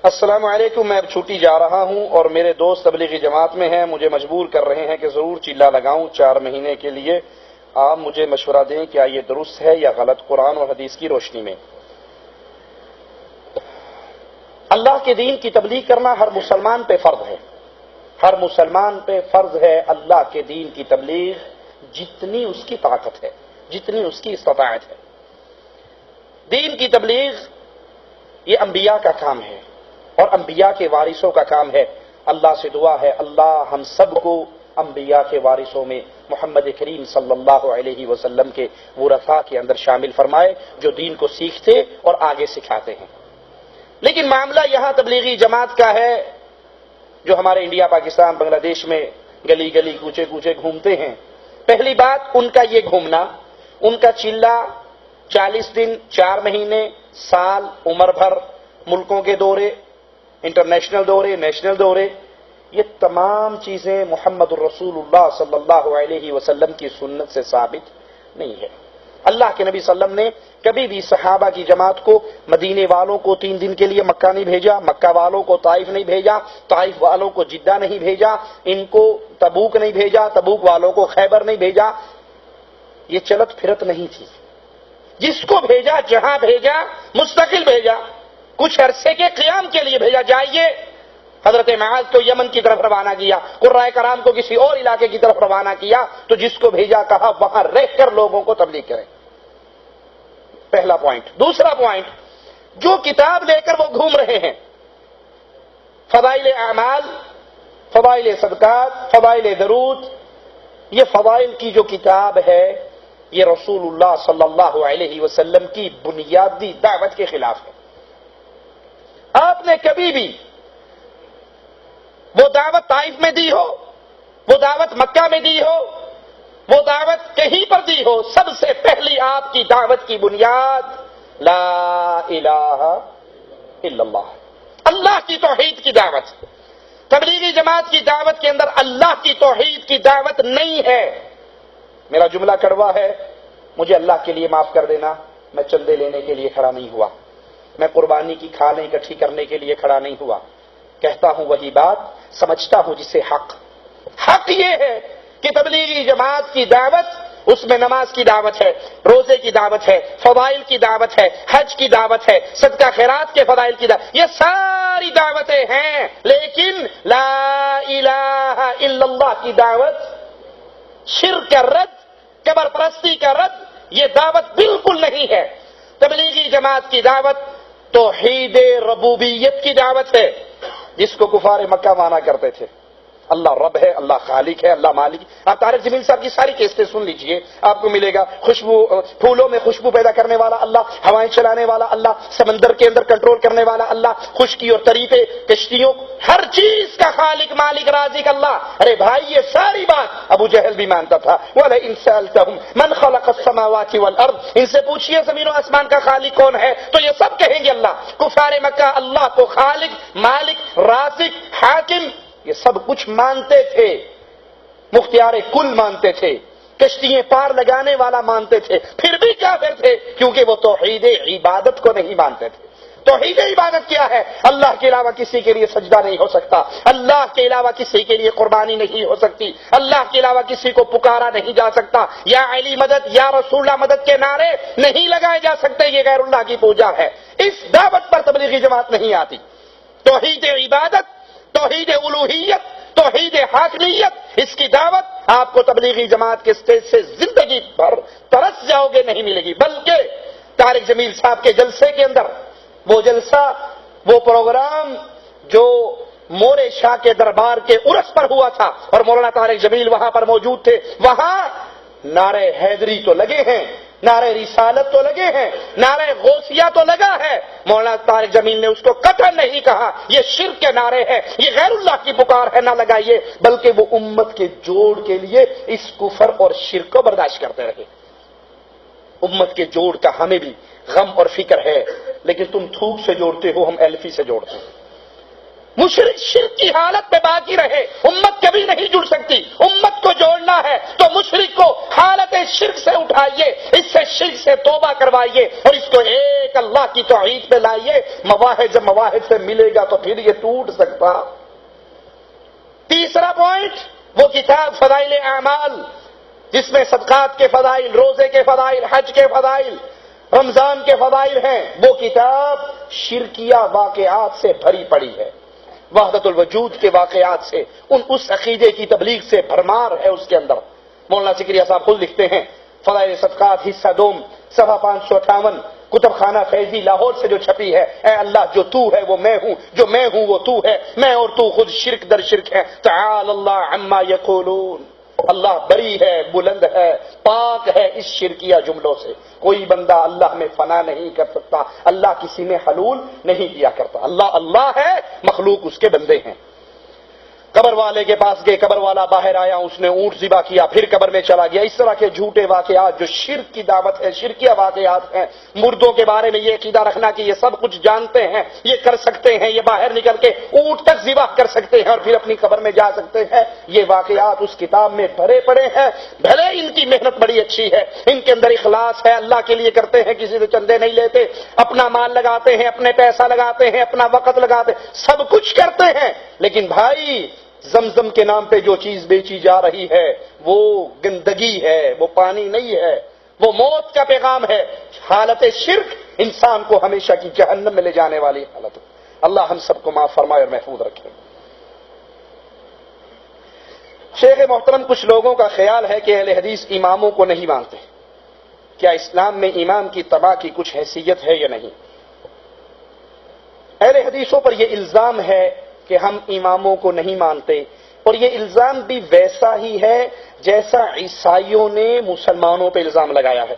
السلام علیکم، میں اب چھٹی جا رہا ہوں اور میرے دوست تبلیغی جماعت میں ہیں، مجھے مجبور کر رہے ہیں کہ ضرور چلہ لگاؤں 4 مہینے کے لیے۔ آپ مجھے مشورہ دیں کیا یہ درست ہے یا غلط قرآن اور حدیث کی روشنی میں؟ اللہ کے دین کی تبلیغ کرنا ہر مسلمان پہ فرض ہے، ہر مسلمان پہ فرض ہے اللہ کے دین کی تبلیغ، جتنی اس کی طاقت ہے، جتنی اس کی استطاعت ہے۔ دین کی تبلیغ یہ انبیاء کا کام ہے اور انبیاء کے وارثوں کا کام ہے۔ اللہ سے دعا ہے اللہ ہم سب کو انبیاء کے وارثوں میں محمد کریم صلی اللہ علیہ وسلم کے ورثاء کے اندر شامل فرمائے جو دین کو سیکھتے اور آگے سکھاتے ہیں۔ لیکن معاملہ یہاں تبلیغی جماعت کا ہے جو ہمارے انڈیا، پاکستان، بنگلہ دیش میں گلی گلی کوچے کوچے گھومتے ہیں۔ پہلی بات ان کا یہ گھومنا، ان کا چلہ 40 دن، 4 مہینے، سال، عمر بھر، ملکوں کے دورے، انٹرنیشنل دورے، نیشنل دورے، یہ تمام چیزیں محمد الرسول اللہ صلی اللہ علیہ وسلم کی سنت سے ثابت نہیں ہے۔ اللہ کے نبی صلی اللہ علیہ وسلم نے کبھی بھی صحابہ کی جماعت کو، مدینے والوں کو 3 دن کے لیے مکہ نہیں بھیجا، مکہ والوں کو طائف نہیں بھیجا، طائف والوں کو جدہ نہیں بھیجا، ان کو تبوک نہیں بھیجا، تبوک والوں کو خیبر نہیں بھیجا۔ یہ چلت پھرت نہیں تھی، جس کو بھیجا جہاں بھیجا مستقل بھیجا، کچھ عرصے کے قیام کے لیے بھیجا۔ جائیے، حضرت معاذ کو یمن کی طرف روانہ کیا، قرائے کرام کو کسی اور علاقے کی طرف روانہ کیا، تو جس کو بھیجا کہا وہاں رہ کر لوگوں کو تبلیغ کریں۔ پہلا پوائنٹ۔ دوسرا پوائنٹ، جو کتاب لے کر وہ گھوم رہے ہیں، فضائل اعمال، فضائل صدقات، فضائل درود، یہ فضائل کی جو کتاب ہے یہ رسول اللہ صلی اللہ علیہ وسلم کی بنیادی دعوت کے خلاف ہے۔ آپ نے کبھی بھی وہ دعوت طائف میں دی ہو، وہ دعوت مکہ میں دی ہو، وہ دعوت کہیں پر دی ہو، سب سے پہلی آپ کی دعوت کی بنیاد لا الہ الا اللہ، اللہ کی توحید کی دعوت۔ تبلیغی جماعت کی دعوت کے اندر اللہ کی توحید کی دعوت نہیں ہے۔ میرا جملہ کڑوا ہے، مجھے اللہ کے لیے معاف کر دینا، میں چندے لینے کے لیے کھڑا نہیں ہوا، میں قربانی کی کھالیں اکٹھی کرنے کے لیے کھڑا نہیں ہوا، کہتا ہوں وہی بات، سمجھتا ہوں جسے حق یہ ہے کہ تبلیغی جماعت کی دعوت، اس میں نماز کی دعوت ہے، روزے کی دعوت ہے، فضائل کی دعوت ہے، حج کی دعوت ہے، صدقہ خیرات کے فضائل کی دعوت، یہ ساری دعوتیں ہیں، لیکن لا الہ الا اللہ کی دعوت، شرک کا رد، قبر پرستی کا رد، یہ دعوت بالکل نہیں ہے۔ تبلیغی جماعت کی دعوت توحید ربوبیت کی دعوت ہے، جس کو کفار مکہ مانا کرتے تھے۔ اللہ رب ہے، اللہ خالق ہے، اللہ مالک ہے۔ آپ طارق جمیل صاحب کی ساری کیسٹیں سن لیجئے، آپ کو ملے گا پھولوں میں خوشبو پیدا کرنے والا اللہ، ہوائیں چلانے والا اللہ، سمندر کے اندر کنٹرول کرنے والا اللہ، خشکی اور تری پہ کشتیوں، ہر چیز کا خالق مالک رازق اللہ۔ ارے بھائی یہ ساری بات ابو جہل بھی مانتا تھا۔ وَلَئِن سَأَلْتَهُمْ مَنْ خَلَقَ السَّمَاوَاتِ وَالْأَرْضِ، ان سے پوچھئے زمین و آسمان کا خالق کون ہے، تو یہ سب کہیں گے اللہ۔ کفار مکہ اللہ کو خالق، مالک، رازق، حاکم، یہ سب کچھ مانتے تھے، مختار کل مانتے تھے، کشتییں پار لگانے والا مانتے تھے، پھر بھی کافر تھے کیونکہ وہ توحید عبادت کو نہیں مانتے تھے۔ توحید عبادت کیا ہے؟ اللہ کے علاوہ کسی کے لیے سجدہ نہیں ہو سکتا، اللہ کے علاوہ کسی کے لیے قربانی نہیں ہو سکتی، اللہ کے علاوہ کسی کو پکارا نہیں جا سکتا، یا علی مدد، یا رسول اللہ مدد کے نعرے نہیں لگائے جا سکتے، یہ غیر اللہ کی پوجا ہے۔ اس دعوت پر تبلیغی جماعت نہیں آتی۔ توحید عبادت، توحید الوہیت، توحید حاکمیت، اس کی دعوت آپ کو تبلیغی جماعت کے سٹیج سے زندگی بھر ترس جاؤ گے نہیں ملے گی، بلکہ طارق جمیل صاحب کے جلسے کے اندر، وہ جلسہ، وہ پروگرام جو مورے شاہ کے دربار کے عرس پر ہوا تھا اور مولانا طارق جمیل وہاں پر موجود تھے، وہاں نعرے حیدری تو لگے ہیں، نعرے رسالت تو لگے ہیں، نعرے غوثیہ تو لگا ہے، مولانا طارق جمیل نے اس کو قطعا نہیں کہا یہ شرک کے نعرے ہے، یہ غیر اللہ کی پکار ہے، نہ لگائیے، بلکہ وہ امت کے جوڑ کے لیے اس کفر اور شرک کو برداشت کرتے رہے۔ امت کے جوڑ کا ہمیں بھی غم اور فکر ہے، لیکن تم تھوک سے جوڑتے ہو، ہم ایلفی سے جوڑتے ہیں۔ مشرک شرک کی حالت میں باقی رہے، امت کبھی نہیں جڑ سکتی۔ امت کو جوڑنا ہے تو مشرک کو حالت شرک سے اٹھائیے، اس سے شرک سے توبہ کروائیے اور اس کو ایک اللہ کی توحید پہ لائیے۔ مواحد جب مواحد سے ملے گا تو پھر یہ ٹوٹ سکتا۔ تیسرا پوائنٹ وہ کتاب فضائل اعمال، جس میں صدقات کے فضائل، روزے کے فضائل، حج کے فضائل، رمضان کے فضائل ہیں، وہ کتاب شرکیہ واقعات سے بھری پڑی ہے، وحدت الوجود کے واقعات سے، اس عقیدے کی تبلیغ سے بھرمار ہے اس کے اندر۔ مولانا زکریا صاحب خود لکھتے ہیں فضائل صدقات حصہ دوم صفحہ 558، کتب خانہ فیضی لاہور سے جو چھپی ہے، اے اللہ جو تو ہے وہ میں ہوں، جو میں ہوں وہ تو ہے، میں اور تو خود شرک در شرک ہے، تعالی اللہ عما یقولون، اللہ بری ہے، بلند ہے، پاک ہے اس شرکیہ جملوں سے۔ کوئی بندہ اللہ میں فنا نہیں کر سکتا، اللہ کسی میں حلول نہیں دیا کرتا، اللہ اللہ ہے، مخلوق اس کے بندے ہیں۔ قبر والے کے پاس گئے، قبر والا باہر آیا، اس نے اونٹ ذبح کیا، پھر قبر میں چلا گیا۔ اس طرح کے جھوٹے واقعات جو شرک کی دعوت ہے، شرکیہ واقعات ہیں۔ مردوں کے بارے میں یہ عقیدہ رکھنا کہ یہ سب کچھ جانتے ہیں، یہ کر سکتے ہیں، یہ باہر نکل کے اونٹ تک ذبح کر سکتے ہیں اور پھر اپنی قبر میں جا سکتے ہیں، یہ واقعات اس کتاب میں بھرے پڑے ہیں۔ بھلے ان کی محنت بڑی اچھی ہے، ان کے اندر اخلاص ہے، اللہ کے لیے کرتے ہیں، کسی سے چندے نہیں لیتے، اپنا مال لگاتے ہیں، اپنے پیسہ لگاتے ہیں، اپنا وقت لگاتے ہیں، سب کچھ کرتے ہیں، لیکن بھائی زمزم کے نام پہ جو چیز بیچی جا رہی ہے وہ گندگی ہے، وہ پانی نہیں ہے، وہ موت کا پیغام ہے۔ حالت شرک انسان کو ہمیشہ کی جہنم میں لے جانے والی حالت۔ اللہ ہم سب کو معاف فرمائے اور محفوظ رکھے۔ شیخ محترم، کچھ لوگوں کا خیال ہے کہ اہل حدیث اماموں کو نہیں مانتے، کیا اسلام میں امام کی تباہ کی کچھ حیثیت ہے یا نہیں؟ اہل حدیثوں پر یہ الزام ہے کہ ہم اماموں کو نہیں مانتے، اور یہ الزام بھی ویسا ہی ہے جیسا عیسائیوں نے مسلمانوں پہ الزام لگایا ہے۔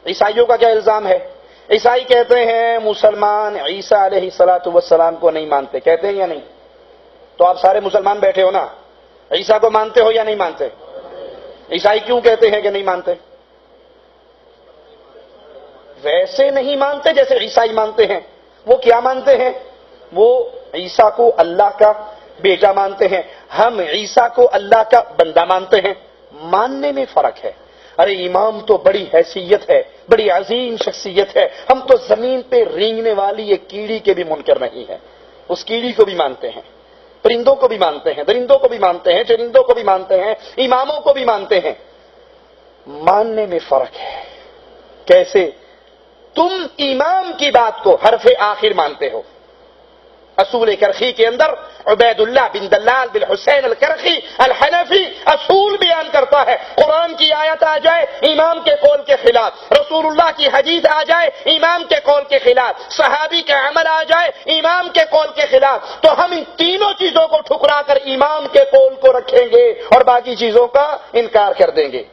عیسائیوں کا کیا الزام ہے؟ عیسائی کہتے ہیں مسلمان عیسیٰ علیہ الصلوۃ والسلام کو نہیں مانتے، کہتے ہیں یا نہیں؟ تو آپ سارے مسلمان بیٹھے ہو نا، عیسیٰ کو مانتے ہو یا نہیں مانتے؟ عیسائی کیوں کہتے ہیں کہ نہیں مانتے؟ ویسے نہیں مانتے جیسے عیسائی مانتے ہیں۔ وہ کیا مانتے ہیں؟ وہ عیسیٰ کو اللہ کا بیٹا مانتے ہیں، ہم عیسیٰ کو اللہ کا بندہ مانتے ہیں۔ ماننے میں فرق ہے۔ ارے امام تو بڑی حیثیت ہے، بڑی عظیم شخصیت ہے، ہم تو زمین پہ رینگنے والی ایک کیڑی کے بھی منکر نہیں ہیں، اس کیڑی کو بھی مانتے ہیں، پرندوں کو بھی مانتے ہیں، درندوں کو بھی مانتے ہیں، چرندوں کو بھی مانتے ہیں، اماموں کو بھی مانتے ہیں۔ ماننے میں فرق ہے۔ کیسے؟ تم امام کی بات کو حرف آخر مانتے ہو۔ اصول کرخی کے اندر عبید اللہ بن دلال بن حسین الکرخی الحنفی اصول بیان کرتا ہے، قرآن کی آیت آ جائے امام کے قول کے خلاف، رسول اللہ کی حدیث آ جائے امام کے قول کے خلاف، صحابی کا عمل آ جائے امام کے قول کے خلاف، تو ہم ان تینوں چیزوں کو ٹھکرا کر امام کے قول کو رکھیں گے اور باقی چیزوں کا انکار کر دیں گے۔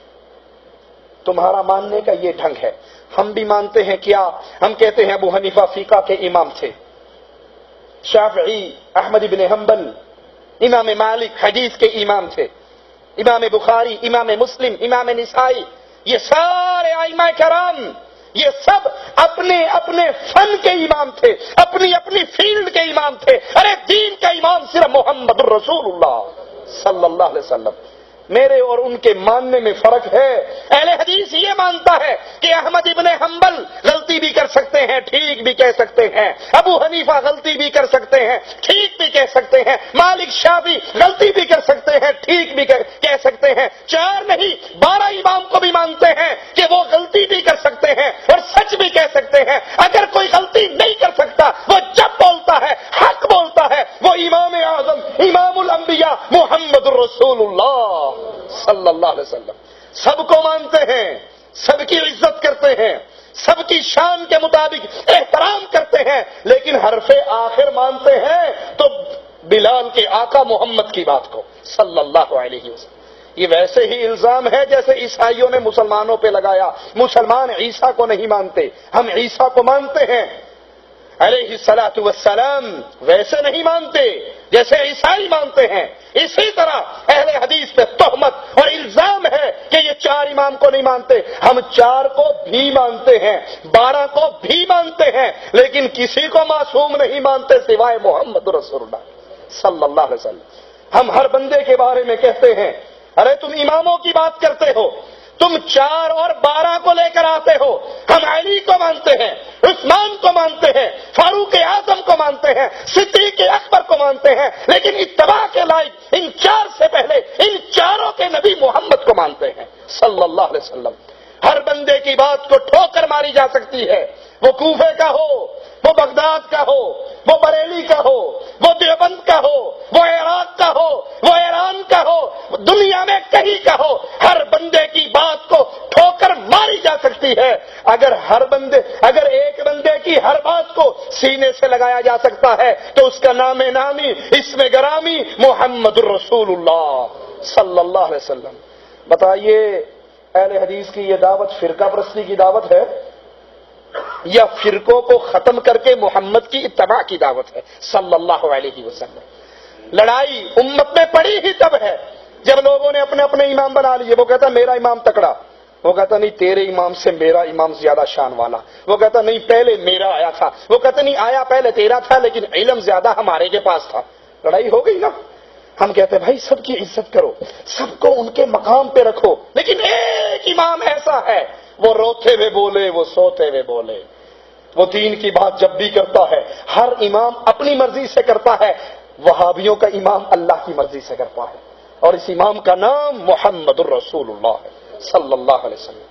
تمہارا ماننے کا یہ ڈھنگ ہے۔ ہم بھی مانتے ہیں کیا؟ ہم کہتے ہیں ابو حنیفہ فقہ کے امام تھے، شافعی احمد بن حنبل امام مالک حدیث کے امام تھے، امام بخاری، امام مسلم، امام نسائی، یہ سارے ائمہ کرام یہ سب اپنے اپنے فن کے امام تھے، اپنی اپنی فیلڈ کے امام تھے۔ ارے دین کا امام صرف محمد الرسول اللہ صلی اللہ علیہ وسلم۔ میرے اور ان کے ماننے میں فرق ہے۔ اہل حدیث یہ مانتا ہے کہ احمد ابن حنبل غلطی بھی کر سکتے ہیں، ٹھیک بھی کہہ سکتے ہیں، ابو حنیفہ غلطی بھی کر سکتے ہیں، ٹھیک بھی کہہ سکتے ہیں، مالک شافعی غلطی بھی کر سکتے ہیں، ٹھیک بھی کہہ سکتے ہیں، 4 نہیں 12 امام کو بھی مانتے ہیں کہ وہ غلطی بھی کر سکتے ہیں اور سچ بھی کہہ سکتے ہیں۔ اگر کوئی غلطی نہیں کر سکتا، وہ جب بولتا ہے حق بولتا ہے، وہ امام اعظم امام الانبیاء محمد الرسول اللہ صلی اللہ علیہ وسلم۔ سب کو مانتے ہیں، سب کی عزت کرتے ہیں، سب کی شان کے مطابق احترام کرتے ہیں، لیکن حرف آخر مانتے ہیں تو بلال کے آقا محمد کی بات کو صلی اللہ علیہ وسلم۔ یہ ویسے ہی الزام ہے جیسے عیسائیوں نے مسلمانوں پہ لگایا، مسلمان عیسیٰ کو نہیں مانتے، ہم عیسیٰ کو مانتے ہیں علیہ الصلوۃ والسلام، ویسے نہیں مانتے جیسے عیسائی مانتے ہیں۔ اسی طرح اہل حدیث پہ تہمت اور الزام ہے کہ یہ 4 امام کو نہیں مانتے، ہم 4 کو بھی مانتے ہیں، 12 کو بھی مانتے ہیں، لیکن کسی کو معصوم نہیں مانتے سوائے محمد رسول اللہ۔ صلی اللہ علیہ وسلم. ہم ہر بندے کے بارے میں کہتے ہیں ارے تم اماموں کی بات کرتے ہو, تم 4 اور 12 کو لے کر آتے ہو. ہم علی کو مانتے ہیں, عثمان کو مانتے ہیں, فاروق اعظم کو مانتے ہیں, صدیق اکبر کو مانتے ہیں, لیکن اتباع کے لائق ان 4 سے پہلے ان 4 کے نبی محمد کو مانتے ہیں صلی اللہ علیہ وسلم. ہر بندے کی بات کو ٹھوکر ماری جا سکتی ہے, وہ کوفے کا ہو, وہ بغداد کا ہو, وہ بریلی کا ہو, وہ دیوبند کا ہو, وہ عراق کا ہو, وہ ایران کا ہو, دنیا میں کہیں کا ہو, ہر بندے کی بات کو ٹھوکر ماری جا سکتی ہے. اگر ایک بندے کی ہر بات کو سینے سے لگایا جا سکتا ہے تو اس کا نام نامی, اسم گرامی محمد الرسول اللہ صلی اللہ علیہ وسلم. بتائیے اہل حدیث کی یہ دعوت فرقہ پرستی کی دعوت ہے یا فرقوں کو ختم کر کے محمد کی اتباع کی دعوت ہے صلی اللہ علیہ وسلم. لڑائی امت میں پڑی ہی تب ہے جب لوگوں نے اپنے اپنے امام بنا لیے. وہ کہتا میرا امام تکڑا, وہ کہتا نہیں تیرے امام سے میرا امام زیادہ شان والا, وہ کہتا نہیں پہلے میرا آیا تھا, وہ کہتا نہیں آیا پہلے تیرا تھا لیکن علم زیادہ ہمارے کے پاس تھا. لڑائی ہو گئی نا. ہم کہتے ہیں بھائی سب کی عزت کرو, سب کو ان کے مقام پہ رکھو, لیکن ایک امام ایسا ہے وہ روتے ہوئے بولے, وہ سوتے ہوئے بولے, وہ دین کی بات جب بھی کرتا ہے ہر امام اپنی مرضی سے کرتا ہے. وہابیوں کا امام اللہ کی مرضی سے کرتا ہے اور اس امام کا نام محمد الرسول اللہ ہے صلی اللہ علیہ وسلم.